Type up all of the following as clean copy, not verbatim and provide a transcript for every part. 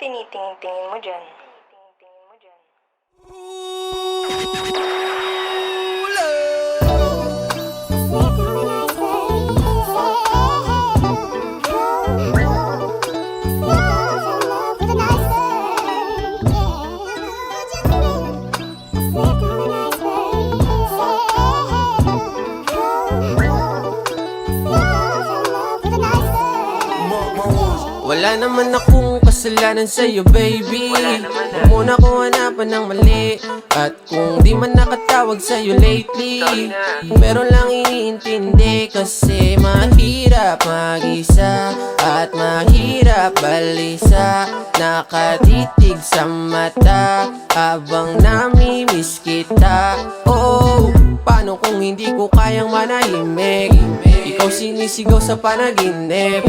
tinitingin-tingin mo dyan? Wala naman akong kasalanan sa'yo, baby. Huwag mo na ko hanapan ng mali. At kung di man nakatawag sa'yo lately, meron lang iniintindi. Kasi mahirap mag-isa at mahirap balisa. Nakatitig sa mata habang namimiss kita. Oh, paano kung hindi ko kayang manahimik? Ikaw sinisigaw sa panaginip.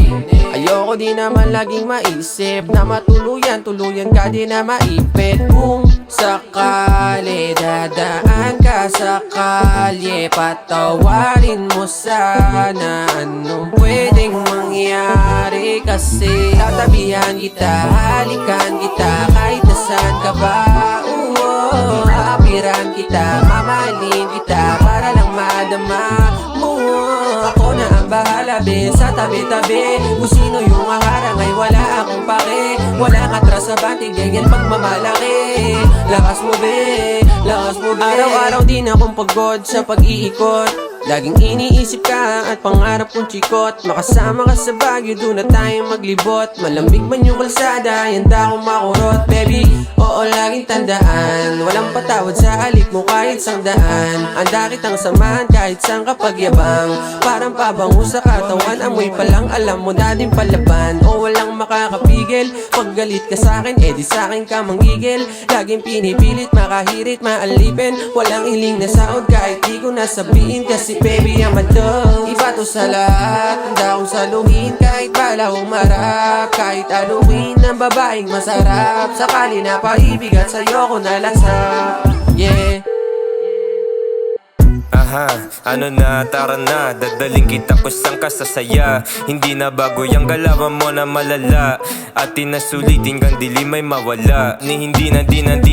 Ayoko di naman laging maisip na matuluyan ka di na maipit. Kung sakali dadaan ka sa kalye, patawarin mo sana anong pwedeng mangyari. Kasi tatabihan kita, halikan kita kahit nasan ka ba. Aapiran kita, mamahalin kita para lang madama mo. Ako na ang bahala, be, sa tabi-tabi. Kung sino yung maharang ay wala akong pake. Wala ka atras sa banting, ganyan pagmamalaki. Lakas mo, be, lakas mo, be. Araw-araw din akong pagod sa pag-iikot. Laging iniisip ka at pangarap kong chikot. Makasama ka sa Baguio, doon na tayo maglibot. Malambig man yung kalsada, handa akong makurot. Baby, oo, laging tandaan, walang patawad sa alik mo kahit sang daan. Handa kitang samahan kahit sang kapagyabang. Parang pabango sa katawan, amoy pa lang alam mo na din palaban. O walang makakapigil, pag galit ka sa'kin, edi sa'kin ka manggigil. Laging pinipilit, makahirit, maalipin. Walang hiling na saod kahit di ko nasabihin. Kasi baby, I'm a dog. Iba to sa lahat, handa akong saluhin kahit bala kong marap. Kahit aluin ng babaeng masarap, sakali na paibig at sa'yo ko nalasap. Yeah. Aha, ano na, tara na, dadaling kita kung saan ka sasaya. Hindi na bago yung galawan mo na malala. At tinasulitin kang dili may mawala. Ni hindi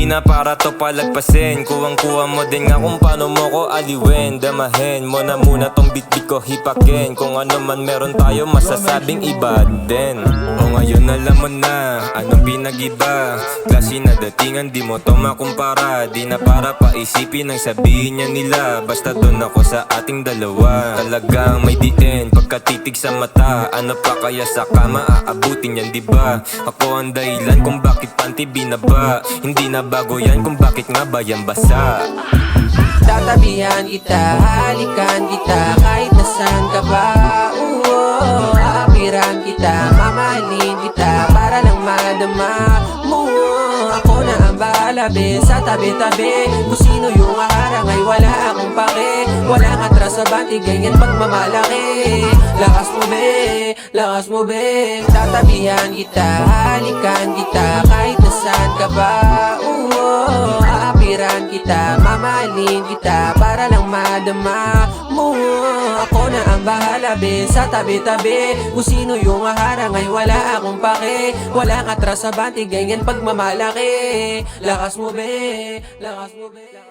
na para to palagpasin. Kuwang-kuwa mo din nga kung paano mo ko aliwin. Damahin mo na muna tong bitbit ko hipakin. Kung ano man meron tayo masasabing iba din. O ngayon alam mo na, anong pinag-iba. Klase na datingan, di mo to makumpara. Di na para paisipin ang sabihin niya nila. Basta doon ako sa ating dalawa. Talagang may diin pagkatitig sa mata. Ano pa kaya sa kama aabutin yan, diba? Ako ang dahilan kung bakit panty binaba. Hindi na bago yan kung bakit nga ba yan basa. Tatabihan kita, halikan kita kahit nasan ka ba. Aapiran kita, mamahalin kita para lang madama mo. Ako na ang bahala, be, sa tabi-tabi. Kung sino yung maharang ay wala akong pake. Walang atras sa banting, ganyan pagmamalaki. Lakas mo, be, lakas mo, be. Tatabihan kita, halikan kita kahit nasan ka ba. Aapiran kita, mamahalin kita para lang madama mo. Ako na ang bahala, be, sa tabi-tabi. Kung sino yung maharang ay wala akong pake. Walang atras sa banting, ganyan pagmamalaki. Lakas mo, be, lakas mo, be.